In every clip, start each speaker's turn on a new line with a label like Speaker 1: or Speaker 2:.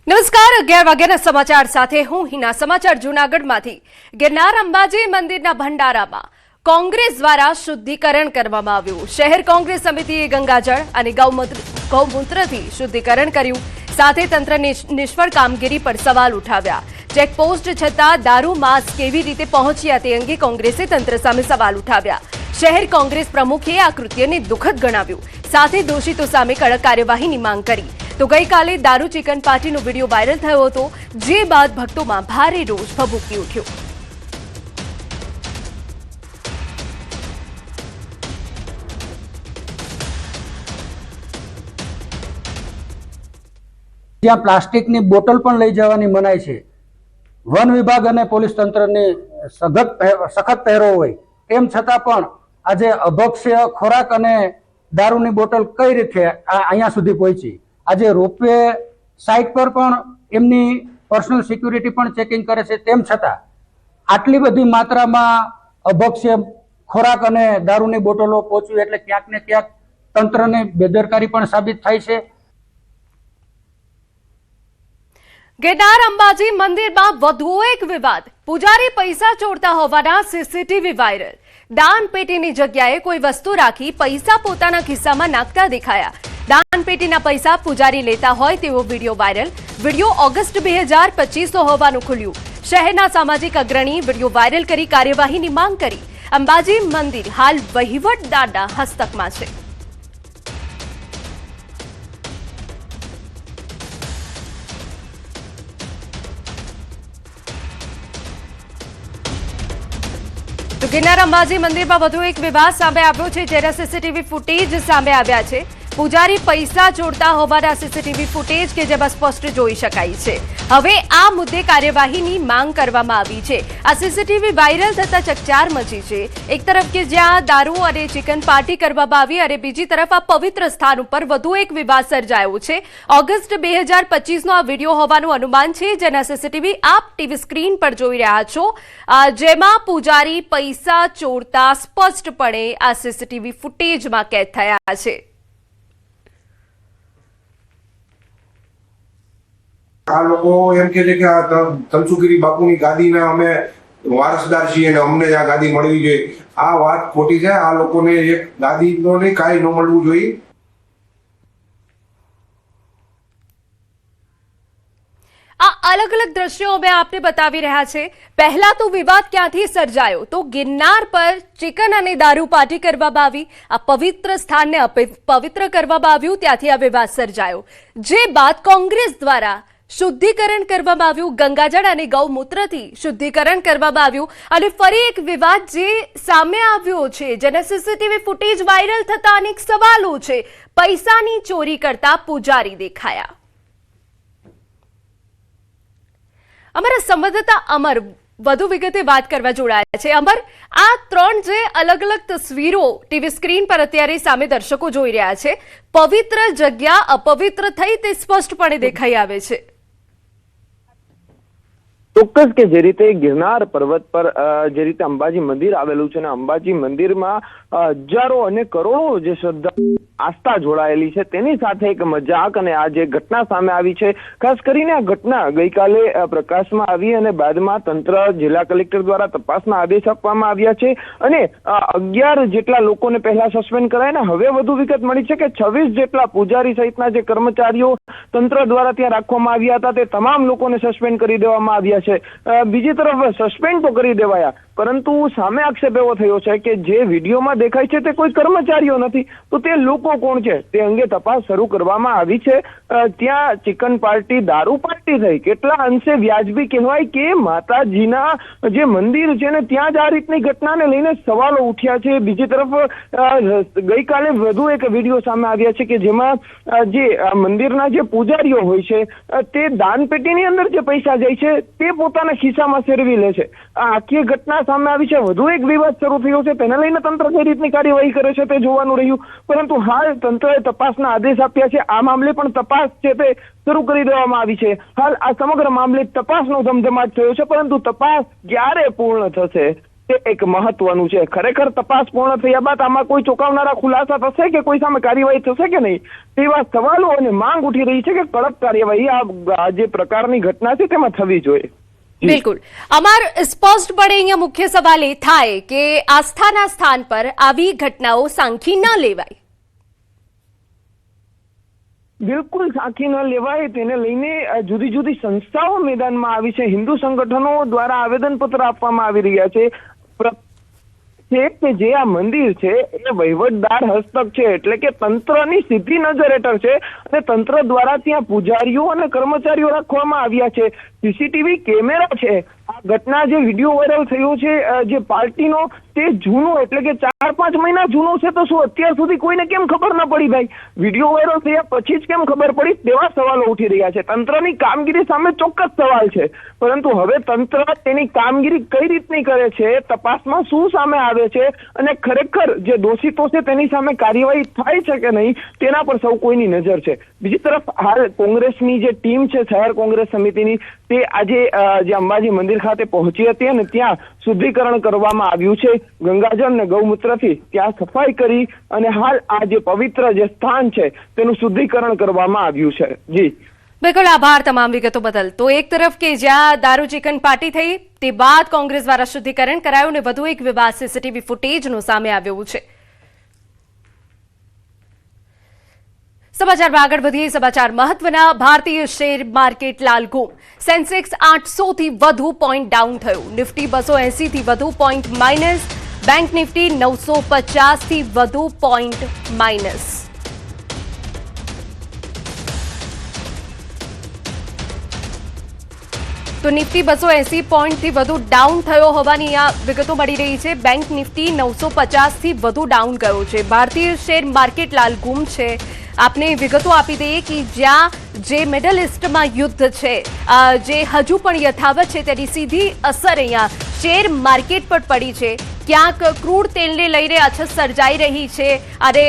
Speaker 1: નમસ્કાર 11 વાગ્યાના સમાચાર સાથે હું હિના સમાચાર જૂનાગઢમાંથી ગિરનાર અંબાજી મંદિરના ભંડારામાં કોંગ્રેસ દ્વારા શુદ્ધિકરણ કરવામાં આવ્યું। શહેર કોંગ્રેસ સમિતિએ ગંગાજળ અને ગૌમૂત્રથી શુદ્ધિકરણ કર્યું। સાથે તંત્રની નિષ્ફળ કામગીરી પર સવાલ ઉઠાવ્યા। ચેકપોસ્ટ છતાં દારૂ માસ કેવી રીતે પહોંચ્યા તે અંગે કોંગ્રેસે તંત્ર સામે સવાલ ઉઠાવ્યા। શહેર કોંગ્રેસ પ્રમુખે આ કૃત્યને દુઃખદ ગણાવ્યું। સાથે દોષિતો સામે કડક કાર્યવાહીની માંગ કરી। તો ગઈકાલે દારૂ ચિકન પાર્ટીનો વિડીયો વાયરલ થયો હતો, જે બાદ ભક્તોમાં ભારે રોષ ભભૂકી ઉઠ્યો।
Speaker 2: ત્યાં પ્લાસ્ટિકની બોટલ પણ લઈ જવાની મનાઈ છે। વન વિભાગ અને પોલીસ તંત્રની સખત પહેરો હોય તેમ છતાં પણ આજે અભક્ષ્ય ખોરાક અને દારૂની બોટલ કઈ રીતે અહીંયા સુધી પહોંચી। આજે રોપવે સાઇટ પર પણ એમની પર્સનલ સિક્યુરિટી પણ ચેકિંગ કરે છે, તેમ છતાં આટલી બધી માત્રામાં અભક્ષ્ય ખોરાક અને દારૂની બોટલો પહોંચવી એટલે ક્યાંક ને ક્યાંક તંત્રની બેદરકારી પણ સાબિત થાય છે।
Speaker 1: ગિરનાર અંબાજી મંદિરમાં વધુ એક વિવાદ। પૂજારી પૈસા ચોરતા હોવાના સીસીટીવી વાયરલ। દાન પેટીની જગ્યાએ કોઈ વસ્તુ રાખી પૈસા પોતાના ખિસ્સામાં નાખતા દેખાયા। દાન પેટીના પૈસા પૂજારી લેતા હોય તેવો વિડીયો વાયરલ। વિડીયો ઓગસ્ટ 2025 હોવાનું ખુલ્યું। શહેરના સામાજિક અગ્રણી વિડીયો વાયરલ કરી કાર્યવાહીની માંગ કરી। અંબાજી મંદિર હાલ વહીવટદારના હસ્તકમાં છે। તો ગિરનાર અંબાજી મંદિરમાં વધુ એક વિવાદ સામે આવ્યો છે, જેના સીસીટીવી ફૂટેજ સામે આવ્યા છે। પૂજારી પૈસા ચોરતા હોવાના સીસીટીવી ફૂટેજ કે જેમાં સ્પષ્ટ જોઈ શકાય છે। હવે આ મુદ્દે કાર્યવાહીની માંગ કરવામાં આવી છે। આ સીસીટીવી વાયરલ થતા ચકચાર મચી છે। એક તરફ કે જ્યાં દારૂ અને ચિકન પાર્ટી કરવામાં આવી અને બીજી તરફ આ પવિત્ર સ્થાન ઉપર વધુ એક વિવાદ સર્જાયો છે। ઓગસ્ટ 2025નો આ વિડીયો હોવાનું અનુમાન છે, જેના સીસીટીવી આપ ટીવી સ્ક્રીન પર જોઈ રહ્યા છો, જેમાં પૂજારી પૈસા ચોરતા સ્પષ્ટપણે આ સીસીટીવી ફૂટેજમાં કેદ થયા છે।
Speaker 3: આ લોકો એમ કે છે કે આ તનસુખગીરી બાપુની ગાદીના અમે વારસદાર છીએ અને અમને આ ગાદી મળવી જોઈએ। આ વાત ખોટી છે। આ લોકોને એક ગાદીનો નહીં કાંઈ ન મળવું જોઈએ।
Speaker 1: આ અલગ અલગ દ્રશ્યો અમે આપને બતાવી રહ્યા છે। પહેલા તો વિવાદ ક્યાંથી સર્જાયો, તો ગિરનાર પર ચિકન અને દારૂ પાર્ટી કરવામાં આવી। આ પવિત્ર સ્થાનને અપવિત્ર કરવામાં આવ્યું, ત્યાંથી આ વિવાદ સર્જાયો। જે બાદ કોંગ્રેસ દ્વારા શુદ્ધિકરણ કરવામાં આવ્યું। ગંગાજળ અને ગૌમૂત્રથી શુદ્ધિકરણ કરવામાં આવ્યું અને ફરી એક વિવાદ જે સામે આવ્યો છે, જેના સીસીટીવી ફૂટેજ વાયરલ થતા અનેક સવાલો છે। પૈસાની ચોરી કરતા પૂજારી દેખાયા। અમારા સંવાદદાતા અમર વધુ વિગતે વાત કરવા જોડાયા છે। અમર, આ ત્રણ જે અલગ અલગ તસવીરો ટીવી સ્ક્રીન પર અત્યારે સામે દર્શકો જોઈ રહ્યા છે, પવિત્ર જગ્યા અપવિત્ર થઈ તે સ્પષ્ટપણે દેખાઈ આવે છે।
Speaker 4: ચોક્કસ કે જે રીતે ગિરનાર પર્વત પર જે રીતે અંબાજી મંદિર આવેલું છે ને અંબાજી મંદિરમાં હજારો અને કરોડો જે શ્રદ્ધા આસ્થા જોડાયેલી છે, તેની સાથે એક મજાક અને આ જે ઘટના સામે આવી છે, ખાસ કરીને આ ઘટના ગઈકાલે પ્રકાશમાં આવી અને બાદમાં તંત્ર જિલ્લા કલેક્ટર દ્વારા તપાસના આદેશ આપવામાં આવ્યા છે અને 11 જેટલા લોકોને પહેલા સસ્પેન્ડ કરાય ને હવે વધુ વિગત મળી છે કે 26 જેટલા પૂજારી સહિતના જે કર્મચારીઓ તંત્ર દ્વારા ત્યાં રાખવામાં આવ્યા હતા તે તમામ લોકોને સસ્પેન્ડ કરી દેવામાં આવ્યા છે। બીજી તરફ સસ્પેન્ડ તો કરી દેવાયા, પરંતુ સામે આક્ષેપ એવો થયો છે કે જે વિડીયોમાં દેખાય છે તે કોઈ કર્મચારીઓ નથી, તો તે લોકો કોણ છે તે અંગે તપાસ શરૂ કરવામાં આવી છે। ત્યાં ચિકન પાર્ટી દારૂ પાર્ટી થઈ કેટલા અંશે વ્યાજબી કહેવાય કે માતાજીના જે મંદિર છે ને ત્યાં જ આ રીતની ઘટનાને લઈને સવાલો ઉઠ્યા છે। બીજી તરફ ગઈકાલે વધુ એક વિડીયો સામે આવ્યા છે કે જેમાં જે મંદિરના જે પૂજારીઓ હોય છે તે દાન પેટીની અંદર જે પૈસા જાય છે તે પોતાના ખિસ્સામાં ફેરવી લે છે। આ આખી ઘટના સામે આવી છે। વધુ એક વિવાદ શરૂ થયો છે, તેને લઈને તંત્ર કઈ રીતની કાર્યવાહી કરે છે તે જોવાનું રહ્યું, પરંતુ હાલ તંત્રએ તપાસના આદેશ આપ્યા છે। આ મામલે પણ તપાસ છે તે શરૂ કરી દેવામાં આવી છે। હાલ આ સમગ્ર મામલે તપાસનો ધમધમાટ થયો છે, પરંતુ તપાસ ક્યારે પૂર્ણ થશે તે એક મહત્વનું છે. ખરેખર તપાસ પૂર્ણ થયા બાદ આમાં કોઈ ચોંકાવનારા ખુલાસા થશે કે કોઈ સામે કાર્યવાહી થશે કે નહીં, તેવા સવાલો અને માંગ ઉઠી રહી છે કે કડક કાર્યવાહી આ જે પ્રકારની ઘટના છે તેમાં થવી જોઈએ.
Speaker 1: બિલકુલ અમાર સ્પષ્ટપણે અહીંયા મુખ્ય સવાલ એ થાય કે આસ્થાના સ્થાન પર આવી ઘટનાઓ સાંખી ન લેવાય.
Speaker 4: બિલકુલ સાંખી ન લેવાય, તેને લઈને જુદી જુદી સંસ્થાઓ મેદાનમાં આવી છે. હિન્દુ સંગઠનો દ્વારા આવેદનપત્ર આપવામાં આવી રહ્યા છે કે જે આ મંદિર છે એ વહીવટદાર હસ્તક છે, એટલે કે તંત્રની સીધી નજર હેઠળ છે અને તંત્ર દ્વારા ત્યાં પૂજારીઓ અને કર્મચારીઓ રાખવામાં આવ્યા છે. સીસીટીવી કેમેરા છે. આ ઘટના જે વિડીયો વાયરલ થયો છે જે પાર્ટીનો, તે જૂનો એટલે કે 4-5 મહિના જૂનો છે, તો શું અત્યાર સુધી કોઈને કેમ ખબર ન પડી ભાઈ? વિડીયો વાયરલ થયા પછી જ કેમ ખબર પડી? તેવા સવાલો ઉઠી રહ્યા છે. તંત્રની કામગીરી સામે ચોક્કસ સવાલ છે, પરંતુ હવે તંત્ર તેની કામગીરી કઈ રીતની કરે છે, તપાસમાં શું સામે આવે છે અને ખરેખર જે દોષિતો છે તેની સામે કાર્યવાહી થાય છે કે નહીં, તેના પર સૌ કોઈની નજર છે. બીજી તરફ હાલ કોંગ્રેસની જે ટીમ છે શહેર કોંગ્રેસ સમિતિની, તે આજે જે અંબાજી મંદિર ખાતે પહોંચી હતી અને ત્યાં શુદ્ધિકરણ કરવામાં આવ્યું છે. ગંગાજળ અને ગૌમૂત્રથી ત્યાં સફાઈ કરી અને હાલ આ જે પવિત્ર જે સ્થાન છે તેનું શુદ્ધિકરણ કરવામાં આવ્યું છે. જી
Speaker 1: બિલકુલ, આભાર તમામ વિગતો બદલ. તો એક તરફ કે જ્યાં દારૂ ચિકન પાર્ટી થઈ તે બાદ કોંગ્રેસ દ્વારા શુદ્ધિકરણ કરાયું અને વધુ એક વિવાદ સીસીટીવી ફૂટેજનો સામે આવ્યો છે. સમાચારમાં આગળ વધીએ. સમાચાર મહત્વના. ભારતીય શેર માર્કેટ લાલઘૂમ. સેન્સેક્સ 800 થી વધુ પોઈન્ટ ડાઉન થયું. નિફ્ટી 280 થી વધુ પોઈન્ટ માઇનસ. બેંક નિફ્ટી 950 થી વધુ પોઈન્ટ માઇનસ. તો નિફ્ટી 280 પોઈન્ટથી વધુ ડાઉન થયો હોવાની આ વિગતો મળી રહી છે. બેંક નિફ્ટી 950 થી વધુ ડાઉન ગયો છે. ભારતીય શેર માર્કેટ લાલઘૂમ છે. આપને વિગતો આપી દઈએ કે જ્યાં જે મિડલ ઇસ્ટમાં યુદ્ધ છે જે હજુ પણ યથાવત છે તેની સીધી અસર અહીંયા શેર માર્કેટ પર પડી છે. ક્યાંક ક્રૂડ તેલને લઈને અછત સર્જાઈ રહી છે અને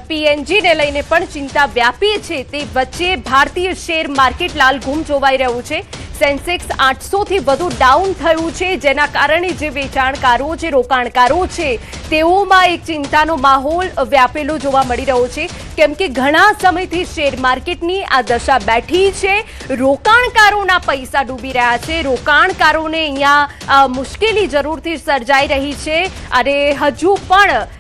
Speaker 1: પીએનજીને લઈને પણ ચિંતા વ્યાપી છે. તે વચ્ચે ભારતીય શેર માર્કેટ લાલઘૂમ જોવાઈ રહ્યું છે. સેન્સેક્સ 800 થી વધુ ડાઉન થયું છે, જેના કારણે જે વેચાણકારો જે રોકાણકારો છે તેઓમાં એક ચિંતાનો માહોલ વ્યાપેલો જોવા મળી રહ્યો છે, કેમ કે ઘણા સમયથી શેર માર્કેટની આ દશા બેઠી છે. રોકાણકારોના પૈસા ડૂબી રહ્યા છે. રોકાણકારોને અહીંયા મુશ્કેલી જરૂરથી સર્જાઈ રહી છે અને હજુ પણ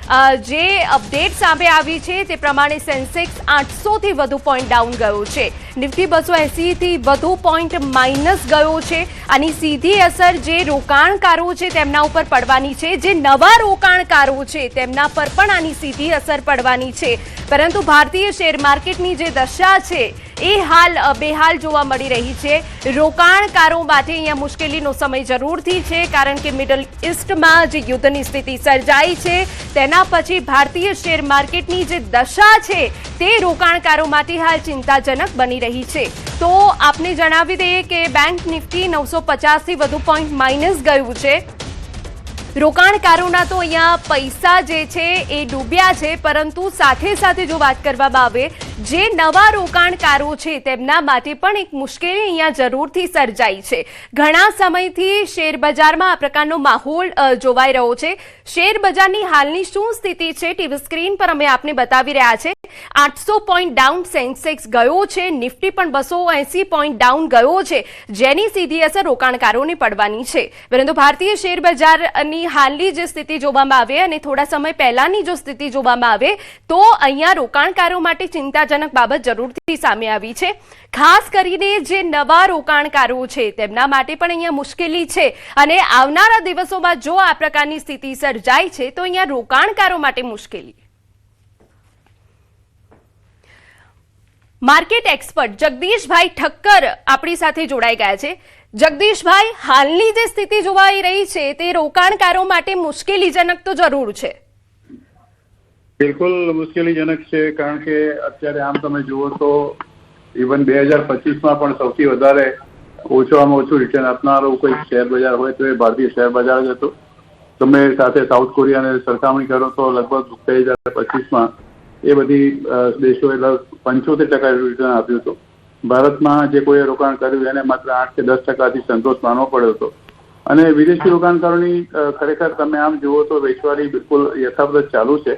Speaker 1: જે અપડેટ સામે આવી છે તે પ્રમાણે સેન્સેક્સ 800 થી વધુ પોઈન્ટ ડાઉન ગયો છે. નિફ્ટી 280 થી વધુ પોઈન્ટ માઇનસ ગયો છે. આની સીધી અસર જે રોકાણકારો છે તેમના ઉપર પડવાની છે. જે નવા રોકાણકારો છે તેમના પર પણ આની સીધી અસર પડવાની છે. પરંતુ ભારતીય શેર માર્કેટની જે દશા છે એ હાલ બેહાલ જોવા મળી રહી છે. રોકાણકારો માટે અહીંયા મુશ્કેલીનો સમય જરૂરથી છે, કારણ કે મિડલ ઇસ્ટમાં જે યુદ્ધની સ્થિતિ સર્જાઈ છે તેના પછી ભારતીય શેર માર્કેટની જે દશા છે તે રોકાણકારો માટે હાલ ચિંતાજનક બની રહી છે. તો આપને જણાવી દઈએ કે બેંક નિફ્ટી 950 થી વધુ પોઈન્ટ માઇનસ ગયું છે. રોકાણકારોના તો અહીંયા પૈસા જે છે એ ડૂબ્યા છે, પરંતુ સાથે સાથે જો વાત કરવામાં આવે જે નવા રોકાણકારો છે તેમના માટે પણ એક મુશ્કેલી અહીંયા જરૂરથી સર્જાઈ છે. ઘણા સમયથી શેર બજારમાં આ પ્રકારનો માહોલ જોવાઈ રહ્યો છે. શેર બજારની હાલની શું સ્થિતિ છે ટીવી સ્ક્રીન પર અમે આપને બતાવી રહ્યા છે. 800 પોઈન્ટ ડાઉન સેન્સેક્સ ગયો છે. નિફ્ટી પણ 280 પોઈન્ટ ડાઉન ગયો છે, જેની સીધી અસર રોકાણકારોને પડવાની છે. પરંતુ ભારતીય શેર બજારની હાલની જે સ્થિતિ જોવામાં આવે અને થોડા સમય પહેલાની જો સ્થિતિ જોવામાં આવે તો અહીંયા રોકાણકારો માટે ચિંતાજનક બાબત જરૂરથી સામે આવી છે. ખાસ કરીને જે નવા રોકાણકારો છે તેમના માટે પણ અહીંયા મુશ્કેલી છે અને આવનારા દિવસોમાં જો આ પ્રકારની સ્થિતિ સર્જાય છે તો અહીંયા રોકાણકારો માટે મુશ્કેલી. માર્કેટ એક્સપર્ટ જગદીશભાઈ ઠક્કર આપણી સાથે જોડાઈ ગયા છે. જગદીશભાઈ, હાલની જે સ્થિતિ જોવાઈ રહી છે તે રોકાણકારો માટે મુશ્કેલીજનક તો જરૂર છે.
Speaker 5: બિલકુલ મુશ્કેલીજનક છે, કારણ કે અત્યારે આમ તમે જુઓ તો ઇવન 2025માં પણ સૌથી વધારે ઓછામાં ઓછું રિટર્ન આપનારું કોઈ શેર બજાર હોય તો એ ભારતીય શેર બજાર જ હતું. તમે સાથે સાઉથ કોરિયાને સરખામણી કરો તો લગભગ 2025માં એ બધી દેશોએ 75% રિટર્ન આપ્યું હતું. ભારતમાં જે કોઈ રોકાણ કર્યું એને માત્ર 8 કે 10% સંતોષ માનવો પડ્યો હતો. અને વિદેશી રોકાણકારોની ખરેખર તમે આમ જુઓ તો વેચવાલી બિલકુલ યથાવત ચાલુ છે.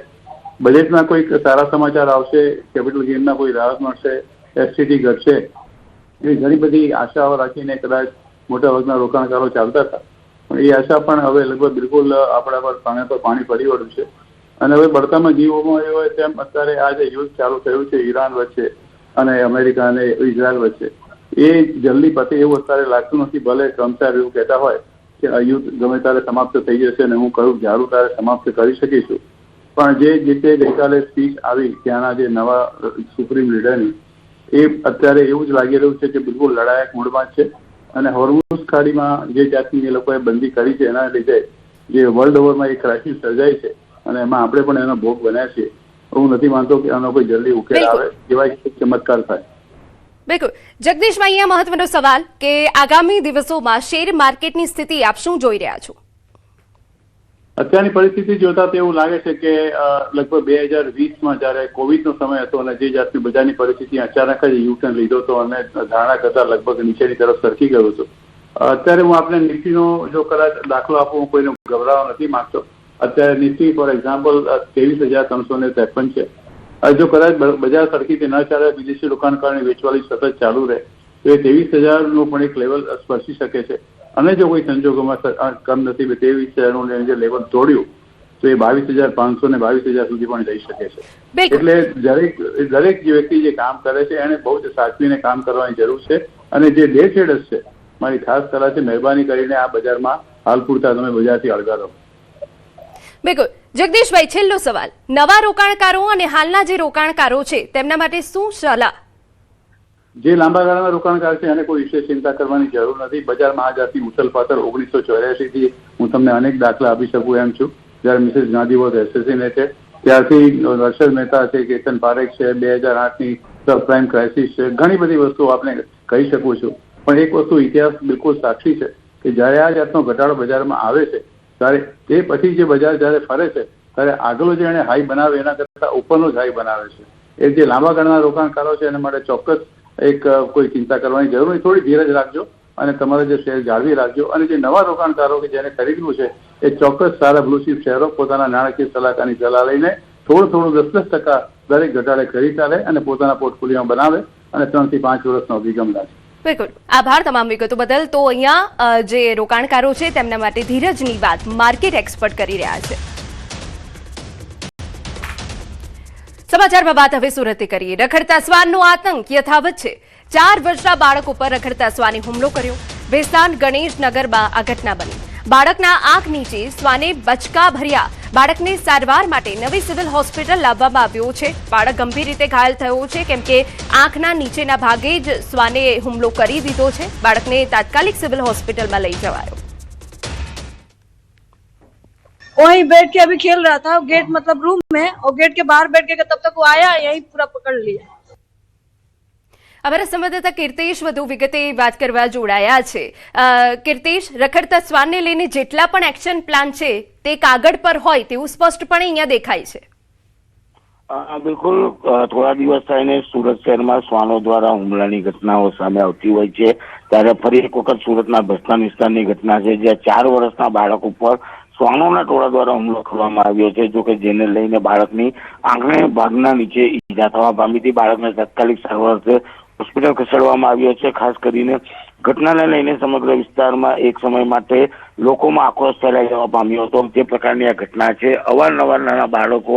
Speaker 5: બજેટમાં કોઈક સારા સમાચાર આવશે, કેપિટલ ગેઇનના કોઈ રાહત મળશે, એસસીટી ઘટશે, એવી ઘણી બધી આશાઓ રાખીને કદાચ મોટાભાગના રોકાણકારો ચાલતા હતા. પણ એ આશા પણ હવે લગભગ બિલકુલ આપણા પર પાણી ફરી વળ્યું છે. અને હવે બળતામાં જીવ ગુમાવ્યો હોય તેમ અત્યારે આ જે યુદ્ધ ચાલુ થયું છે ઈરાન વચ્ચે અને અમેરિકા અને ઇઝરાયલ વચ્ચે, એ જલ્દી પતે એવું અત્યારે લાગતું નથી. ભલે ટ્રમ્પ સાહેબ એવું કહેતા હોય કે આ યુદ્ધ ગમે ત્યારે સમાપ્ત થઈ જશે અને હું કહું ઝાડું ત્યારે સમાપ્ત કરી શકીશું, પણ જે રીતે ગઈકાલે સ્પીચ આવી ત્યાંના જે નવા સુપ્રીમ લીડરની, એ અત્યારે એવું જ લાગી રહ્યું છે કે બિલકુલ લડાયક મૂડમાં જ છે. અને હોર્મુઝ ખાડીમાં જે જાતની એ લોકોએ બંદી કરી છે એના લીધે જે વર્લ્ડ ઓવરમાં એક ક્રાઇસિસ સર્જાય છે અને એમાં આપણે પણ એનો ભોગ બન્યા છીએ. હું નથી માનતો કે આનો કોઈ જલ્દી ઉકેલ આવે, એવા ચમત્કાર થાય.
Speaker 1: બિલકુલ. જગદીશભાઈ, અહીંયા મહત્વનો સવાલ કે આગામી દિવસોમાં શેર માર્કેટની સ્થિતિ આપ શું જોઈ રહ્યા છો?
Speaker 5: અત્યારની પરિસ્થિતિ જોતા તો એવું લાગે છે કે લગભગ 2020માં જયારે કોવિડનો સમય હતો અને જે જાતની બજારની પરિસ્થિતિ અચાનક જ યુટર્ન લીધો હતો અને ધારણા કરતા લગભગ નીચેની તરફ સરકી ગયું હતું. અત્યારે હું આપણે નિફ્ટીનો જો કદાચ દાખલો આપું, હું કોઈને ગભરાવા નથી માંગતો. અત્યારે નિફ્ટી ફોર એક્ઝામ્પલ 23,353 છે. જો કદાચ બજાર સરખીથી ન ચાલે, વિદેશી રોકાણકારોની વેચવાલી સતત ચાલુ રહે તો એ 23,000નું પણ એક લેવલ સ્પર્શી શકે છે. અને જો કોઈ સંજોગોમાં કમનસીબે 23,000નું જે લેવલ તોડ્યું તો એ 22,500 ને 22,000 સુધી પણ જઈ શકે છે. એટલે દરેક જે વ્યક્તિ જે કામ કરે છે એને બહુ જ સાચવીને કામ કરવાની જરૂર છે. અને જે ડે ટ્રેડર્સ છે, મારી ખાસ સલાહ છે, મહેરબાની કરીને આ બજારમાં હાલ પૂરતા તમે બજારથી અળગા રહો.
Speaker 1: બિલકુલ. જગદીશભાઈ, છેલ્લો સવાલ, નવા રોકાણકારો અને હાલના જે રોકાણકારો છે તેમના માટે શું સલાહ?
Speaker 5: જે લાંબા ગાળાના રોકાણકાર છે એને કોઈ વિશેષ ચિંતા કરવાની જરૂર નથી. બજારમાં આ જાતની ઉથલપાથલ 1984 થી હું તમને અનેક દાખલા આપી શકું એમ છું. જયારે મિસેસ ગાંધી વોઝ એસેસિનેટેડ છે ત્યારથી હર્ષદ મહેતા છે, કેતન પારેખ છે, 2008ની સબપ્રાઇમ ક્રાઇસિસ છે, ઘણી બધી વસ્તુઓ આપણે કહી શકું છું. પણ એક વસ્તુ ઇતિહાસ બિલકુલ સાક્ષી છે કે જયારે આ જાતનો ઘટાડો બજારમાં આવે છે ત્યારે તે પછી જે બજાર જયારે ફરે છે ત્યારે આગળ જે એને હાઈ બનાવે એના કરતા ઉપરનો જ હાઈ બનાવે છે. એ જે લાંબા ગાળાના રોકાણકારો છે એને માટે ચોક્કસ એક કોઈ ચિંતા કરવાની જરૂર નહીં. થોડી ધીરજ રાખજો અને તમારા જે શેર જાળવી રાખજો. અને જે નવા રોકાણકારો કે જેને ખરીદવું છે એ ચોક્કસ સારા બ્લુ ચીપ શેરો પોતાના નાણાકીય સલાહકારની સલાહ લઈને થોડું 10% દરેક ઘટાડે ખરીદતા લે અને પોતાના પોર્ટફોલિયોમાં બનાવે અને 3 થી 5 વર્ષનો અભિગમ રાખે.
Speaker 1: બિલકુલ. આભાર તમામ વિગતો બદલ. તો અહીંયા જે રોકાણકારો છે તેમના માટે ધીરજની વાત માર્કેટ એક્સપર્ટ કરી રહ્યા છે. સમાચારમાં વાત હવે સુરતથી કરીએ. રખડતા શ્વાનનો આતંક યથાવત છે. 4 વર્ષના બાળક ઉપર રખડતા શ્વાને હુમલો કર્યો. ભેસ્તાન ગણેશનગરમાં આ ઘટના બની. બાળકના આંખ નીચે શ્વાને બચકા ભર્યા. બાળકને સારવાર માટે નવી સિવિલ હોસ્પિટલ લાવવામાં આવ્યો છે. બાળક ગંભીર રીતે ઘાયલ થયો છે કેમ કે આંખના નીચેના ભાગે જ શ્વાને હુમલો કરી દીધો છે. બાળકને તાત્કાલિક સિવિલ હોસ્પિટલમાં લઈ જવાયો.
Speaker 6: वहीं बैठ के अभी खेल रहा था, गेट मतलब रूम में, और गेट के बाहर बैठ के तब तक वो आया, यही पूरा पकड़ लिया.
Speaker 1: અમારા સંવાદદાતા કીર્તેશ વધુ વિગતે વાત કરવા જોડાયા છે. કીર્તેશ, રખડતા શ્વાનને લઈને જેટલા પણ એક્શન પ્લાન છે તે કાગળ પર હોય તેવું સ્પષ્ટપણે અહીંયા દેખાય છે.
Speaker 7: બિલકુલ. થોડા દિવસ થઈને સુરત શહેરમાં શ્વાનો દ્વારા હુમલાની ઘટનાઓ સામે આવતી હોય છે. ત્યારે ફરી એક વખત સુરતના ભેસ્તાન વિસ્તારની ઘટના છે જ્યાં 4 વર્ષના બાળક ઉપર શ્વાનોના ટોળા દ્વારા હુમલો કરવામાં આવ્યો છે. જોકે જેને લઈને બાળકની આંખના ભાગના નીચે ઈજા થવા પામી હતી. બાળકને તાત્કાલિક સારવાર હોસ્પિટલ ખસેડવામાં આવ્યો છે. ખાસ કરીને ઘટનાને લઈને સમગ્ર વિસ્તારમાં એક સમય માટે લોકોમાં આક્રોશ ફેલાઈ જવા પામ્યો હતો. જે પ્રકારની આ ઘટના છે, અવારનવાર નાના બાળકો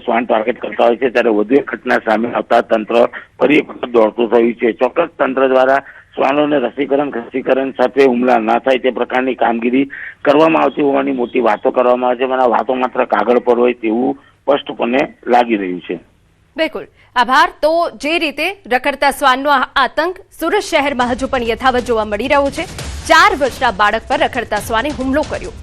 Speaker 7: શ્વાન ટાર્ગેટ કરતા હોય છે ત્યારે વધુ એક ઘટના સામે આવતા તંત્ર ફરી એક વખત દોડતું થયું છે. ચોક્કસ તંત્ર દ્વારા શ્વાનોને રસીકરણ ખસીકરણ સાથે હુમલા ના થાય તે પ્રકારની કામગીરી કરવામાં આવતી હોવાની મોટી વાતો કરવામાં આવે છે. પણ આ વાતો માત્ર કાગળ પર હોય તેવું સ્પષ્ટપણે લાગી રહ્યું છે.
Speaker 1: બિલકુલ. આભાર. તો જે રીતે રખડતા શ્વાનનો આતંક સુરત શહેરમાં હજુ પણ યથાવત જોવા મળી રહ્યો છે. 4 વર્ષના બાળક પર રખડતા શ્વાને હુમલો કર્યો.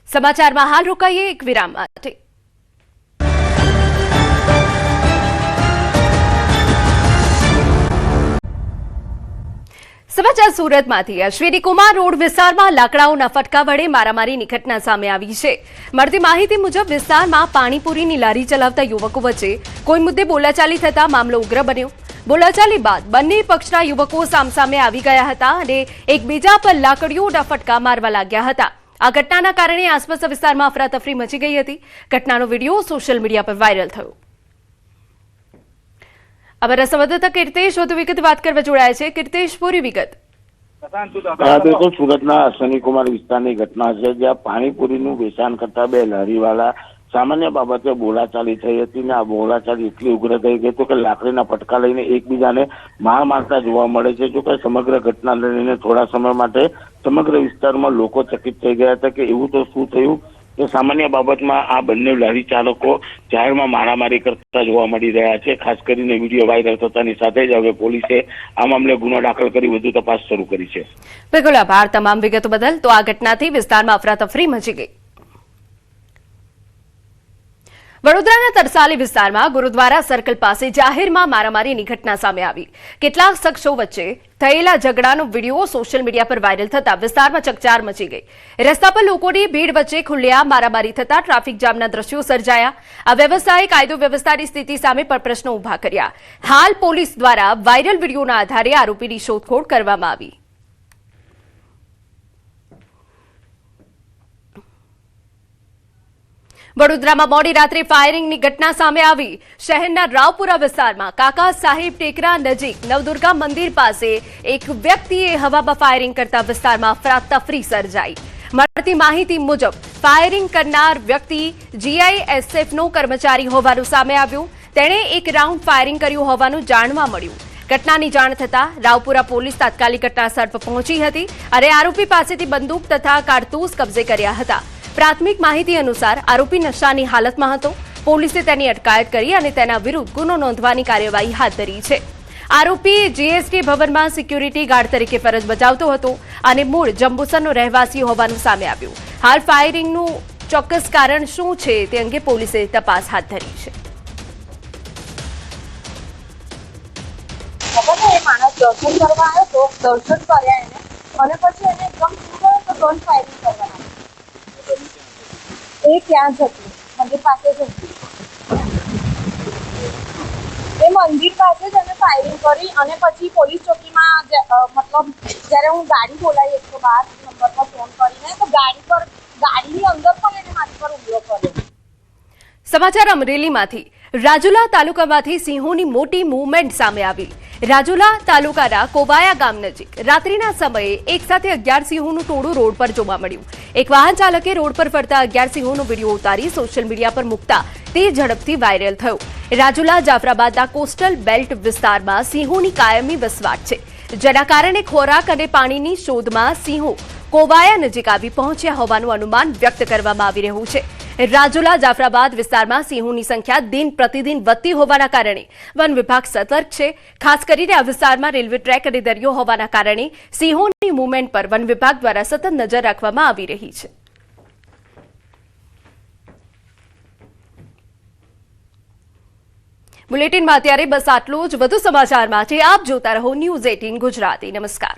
Speaker 1: સમાચારમાં હાલ રોકાઈએ એક વિરામ માટે. સમાચાર સુરતમાંથી અશ્વિની કુમાર રોડ વિસ્તારમાં લાકડાઓના ફટકા વડે મારામારીની ઘટના સામે આવી છે. મળતી માહિતી મુજબ વિસ્તારમાં પાણીપુરીની લારી ચલાવતા યુવકો વચ્ચે કોઈ મુદ્દે બોલાચાલી થતા મામલો ઉગ્ર બન્યો. બોલાચાલી બાદ બંને પક્ષના યુવકો સામસામે આવી ગયા હતા અને એકબીજા પર લાકડીઓના ફટકા મારવા લાગ્યા હતા. આ ઘટનાના કારણે આસપાસના વિસ્તારમાં અફરાતફરી મચી ગઈ હતી. ઘટનાનો વિડીયો સોશિયલ મીડિયા પર વાયરલ થયો. અમારા સંવાદદાતા કીર્તેશ વધુ વિગત વાત કરવા જોડાયા છે. કીર્તેશ, પૂરી વિગત.
Speaker 7: બિલકુલ, સુરતના અશ્વિની કુમાર વિસ્તારની ઘટના છે, જ્યાં પાણીપુરીનું વેચાણ કરતા બે લારીવાળા સામાન્ય બાબતે બોલાચાલી થઈ હતી ને આ બોલાચાલી એટલી ઉગ્ર થઈ ગઈ હતી કે લાકડીના ફટકા લઈને એકબીજાને માર મારતા જોવા મળે છે. જો કે સમગ્ર ઘટના લઈને થોડા સમય માટે સમગ્ર વિસ્તારમાં લોકો ચકિત થઈ ગયા હતા કે એવું તો શું થયું કે સામાન્ય બાબતમાં આ બંને લારી ચાલકો જાહેરમાં મારામારી કરતા જોવા મળી રહ્યા છે. ખાસ કરીને વિડીયો વાયરલ થતાની સાથે જ હવે પોલીસે આ મામલે ગુનો દાખલ કરી વધુ તપાસ શરૂ કરી છે.
Speaker 1: બિલકુલ, આભાર તમામ વિગતો બદલ. તો આ ઘટનાથી વિસ્તારમાં અફરાતફરી મચી ગઈ. વડોદરાના તરસાલી વિસ્તારમાં ગુરુદ્વારા સર્કલ પાસે જાહેરમાં મારામારીની ઘટના સામે આવી. કેટલાક શખ્સો વચ્ચે થયેલા ઝઘડાનો વિડીયો સોશિયલ મીડિયા પર વાયરલ થતા વિસ્તારમાં ચકચાર મચી ગઈ. રસ્તા પર લોકોની ભીડ વચ્ચે ખુલ્લેઆમ મારામારી થતા ટ્રાફિક જામના દ્રશ્યો સર્જાયા. આ વ્યવસ્થાએ કાયદો વ્યવસ્થાની સ્થિતિ સામે પણ પ્રશ્નો ઉભા કર્યા. હાલ પોલીસ દ્વારા વાયરલ વિડીયોના આધારે આરોપીની શોધખોળ કરવામાં આવી. વડોદરામાં મોડી રાત્રે ફાયરિંગની ઘટના સામે આવી. શહેરના રાવપુરા વિસ્તારમાં કાકા સાહેબ ટેકરા નજીક નવદુર્ગા મંદિર પાસે એક વ્યક્તિએ હવામાં ફાયરિંગ કરતા વિસ્તારમાં અફરાતફરી સર્જાઈ. મળતી માહિતી મુજબ ફાયરિંગ કરનાર વ્યક્તિ GISFનો કર્મચારી હોવાનું સામે આવ્યું. તેણે એક રાઉન્ડ ફાયરિંગ કર્યું હોવાનું જાણવા મળ્યું. ઘટનાની જાણ થતાં રાવપુરા પોલીસ તાત્કાલિક ઘટનાસ્થળ પર પહોંચી હતી અને આરોપી પાસેથી બંદૂક તથા કારતૂસ કબજે કર્યા હતા. પ્રાથમિક માહિતી અનુસાર આરોપી નશાની હાલતમાં હતો. પોલીસે તેની અટકાયત કરી અને તેના વિરુદ્ધ ગુનો નોંધવાની કાર્યવાહી હાથ ધરી છે. આરોપી GST ભવનમાં સિક્યુરિટી ગાર્ડ તરીકે ફરજ બજાવતો હતો અને મૂળ જંબુસરનો રહેવાસી હોવાનું સામે આવ્યું. હાલ ફાયરિંગનું ચોક્કસ કારણ શું છે તે અંગે પોલીસે તપાસ હાથ ધરી છે.
Speaker 8: માણસ દર્શન કરવા આવ્યો તો દર્શન કર્યા એને અને પછી એને એકદમ શું તો ગન ફાયરિંગ કરવાના એ ત્યાં જ હતી, મંદિર પાસે જ હતી. એ મંદિર પાસે જ એને ફાયરિંગ કરી અને પછી પોલીસ ચોકીમાં મતલબ જ્યારે હું ગાડી બોલાવી 112 નંબર પર ફોન કરીને તો ગાડીની અંદર પણ એને મારી પર હુમલો કર્યો.
Speaker 1: સમાચાર અમરેલીમાંથી. રાજુલા તાલુકામાંથી સિંહોની મોટી મૂવમેન્ટ સામે આવી. રાજુલા તાલુકાના કોવાયા ગામ નજીક રાત્રિના સમયે એકસાથે 11 સિંહોનું ટોળું રોડ પર જોવા મળ્યું. એક વાહન ચાલકે રોડ પર ફરતા 11 સિંહોનો વિડીયો ઉતારી સોશિયલ મીડિયા પર મૂકતા તે ઝડપથી વાયરલ થયો. રાજુલા જાફરાબાદના કોસ્ટલ બેલ્ટ વિસ્તારમાં સિંહોની કાયમી વસવાટ છે, જેના કારણે ખોરાક અને પાણીની શોધમાં સિંહો કોવાયા નજીક આવી પહોંચ્યા હોવાનું અનુમાન વ્યક્ત કરવામાં આવી રહ્યું છે. રાજુલા જાફરાબાદ વિસ્તારમાં સિંહોની સંખ્યા દિન પ્રતિદિન વધતી હોવાના કારણે વન વિભાગ સતર્ક છે. ખાસ કરીને આ વિસ્તારમાં રેલવે ટ્રેક અને દરિયો હોવાના કારણે સિંહોની મૂવમેન્ટ પર વન વિભાગ દ્વારા સતત નજર રાખવામાં આવી રહી છે. બુલેટિનમાં અત્યારે બસ આટલું જ. વધુ સમાચાર માટે આપ જોતા રહો News 18 ગુજરાતી. નમસ્કાર.